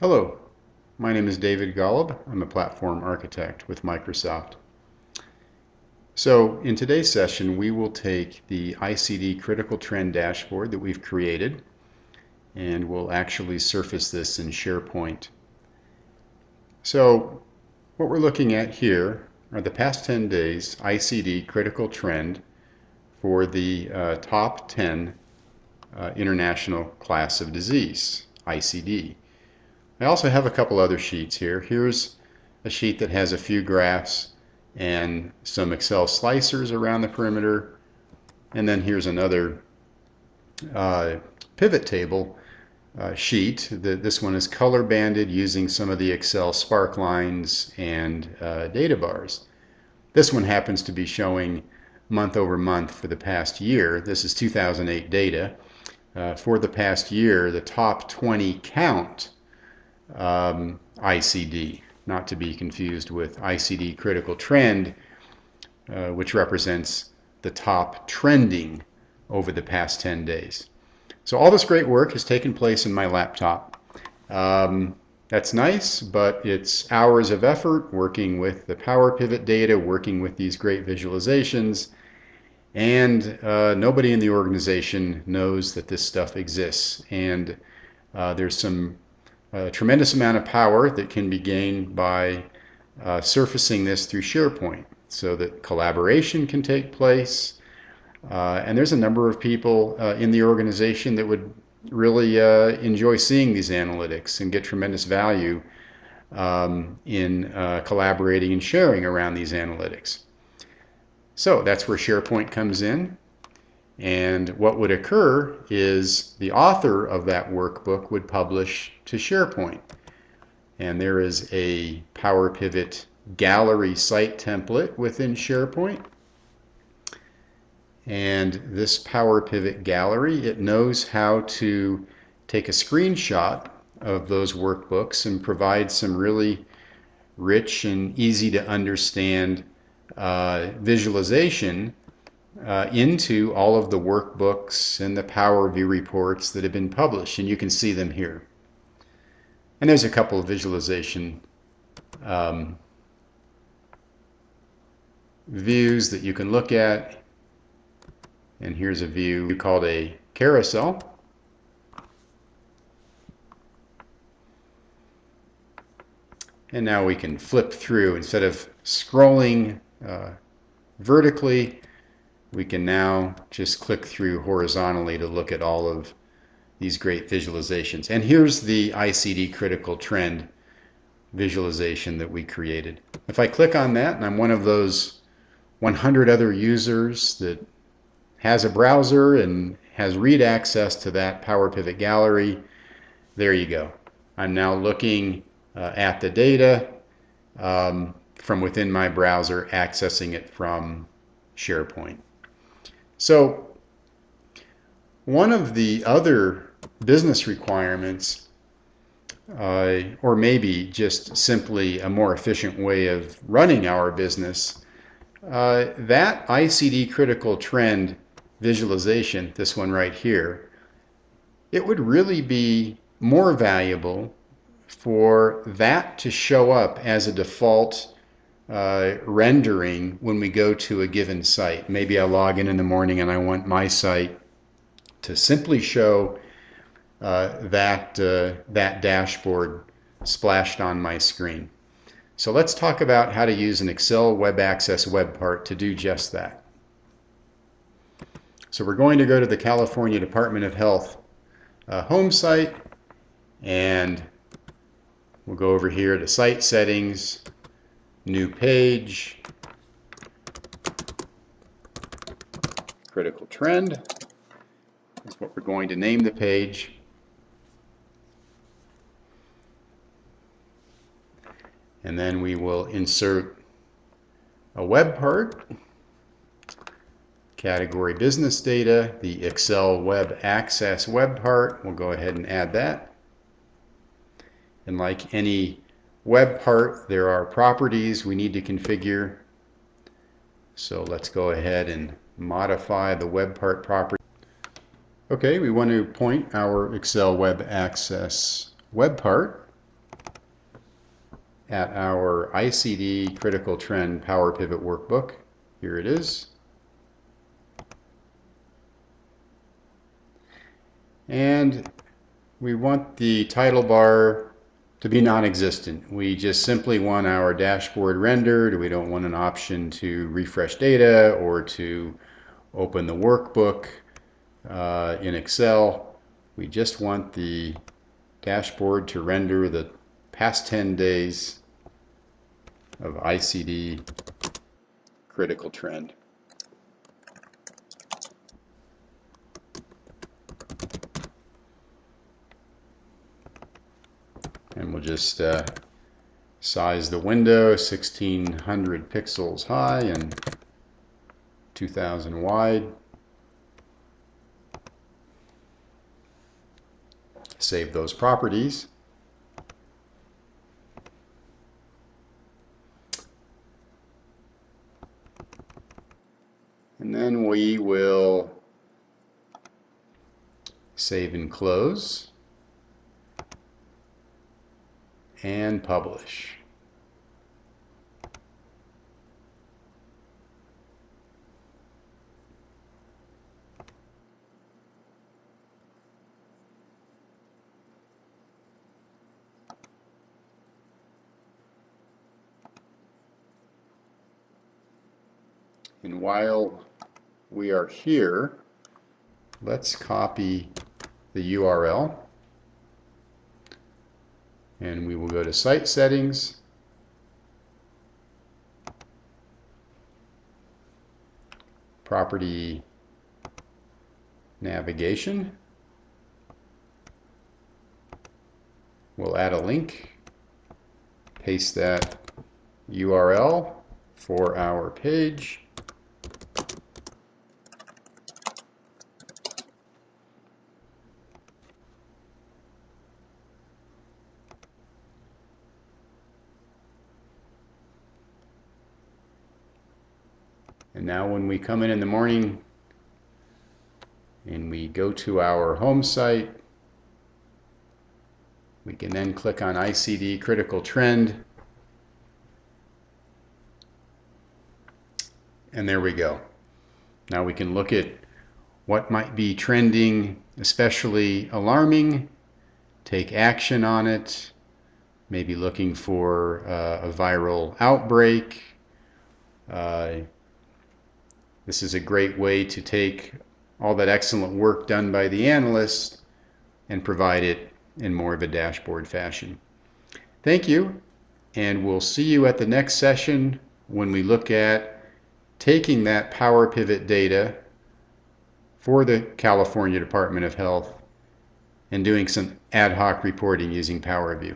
Hello, my name is David Golub. I'm a platform architect with Microsoft. So in today's session, we will take the ICD Critical Trend dashboard that we've created, and we'll actually surface this in SharePoint. So what we're looking at here are the past 10 days ICD Critical Trend for the top 10 international class of disease, ICD. I also have a couple other sheets here. Here's a sheet that has a few graphs and some Excel slicers around the perimeter. And then here's another pivot table sheet. This one is color banded using some of the Excel spark lines and data bars. This one happens to be showing month over month for the past year. This is 2008 data. For the past year, the top 20 count ICD, not to be confused with ICD Critical Trend, which represents the top trending over the past 10 days. So all this great work has taken place in my laptop. That's nice, but it's hours of effort working with the PowerPivot data, working with these great visualizations, and nobody in the organization knows that this stuff exists. And there's some tremendous amount of power that can be gained by surfacing this through SharePoint so that collaboration can take place. And there's a number of people in the organization that would really enjoy seeing these analytics and get tremendous value in collaborating and sharing around these analytics. So that's where SharePoint comes in. And what would occur is the author of that workbook would publish to SharePoint. And there is a PowerPivot Gallery site template within SharePoint. And this PowerPivot Gallery, it knows how to take a screenshot of those workbooks and provide some really rich and easy to understand visualization into all of the workbooks and the Power View reports that have been published, and you can see them here. And there's a couple of visualization views that you can look at. And here's a view called a carousel. And now we can flip through. Instead of scrolling vertically, we can now just click through horizontally to look at all of these great visualizations. And here's the ICD Critical Trend visualization that we created. If I click on that, and I'm one of those 100 other users that has a browser and has read access to that PowerPivot Gallery, there you go. I'm now looking at the data from within my browser, accessing it from SharePoint. So one of the other business requirements, or maybe just simply a more efficient way of running our business, that ICD Critical Trend visualization, this one right here, it would really be more valuable for that to show up as a default rendering when we go to a given site. Maybe I log in the morning and I want my site to simply show that dashboard splashed on my screen. So let's talk about how to use an Excel Web Access Webpart to do just that. So we're going to go to the California Department of Health home site, and we'll go over here to Site Settings, New Page, Critical Trend. That's what we're going to name the page. And then we will insert a web part, category business data, the Excel Web Access Webpart. We'll go ahead and add that. And like any web part, there are properties we need to configure. So let's go ahead and modify the web part property. Okay, we want to point our Excel Web Access Webpart at our ICD Critical Trend PowerPivot workbook. Here it is. And we want the title bar to be non-existent. We just simply want our dashboard rendered. We don't want an option to refresh data or to open the workbook in Excel. We just want the dashboard to render the past 10 days of ICD Critical Trend. And we'll just size the window 1600 pixels high and 2000 wide. Save those properties. And then we will save and close and publish. And while we are here, let's copy the URL. And we will go to Site Settings, Property Navigation. We'll add a link, paste that URL for our page. And now when we come in the morning and we go to our home site, we can then click on ICD Critical Trend. And there we go. Now we can look at what might be trending, especially alarming, take action on it, maybe looking for a viral outbreak. This is a great way to take all that excellent work done by the analyst and provide it in more of a dashboard fashion. Thank you, and we'll see you at the next session when we look at taking that PowerPivot data for the California Department of Health and doing some ad hoc reporting using PowerView.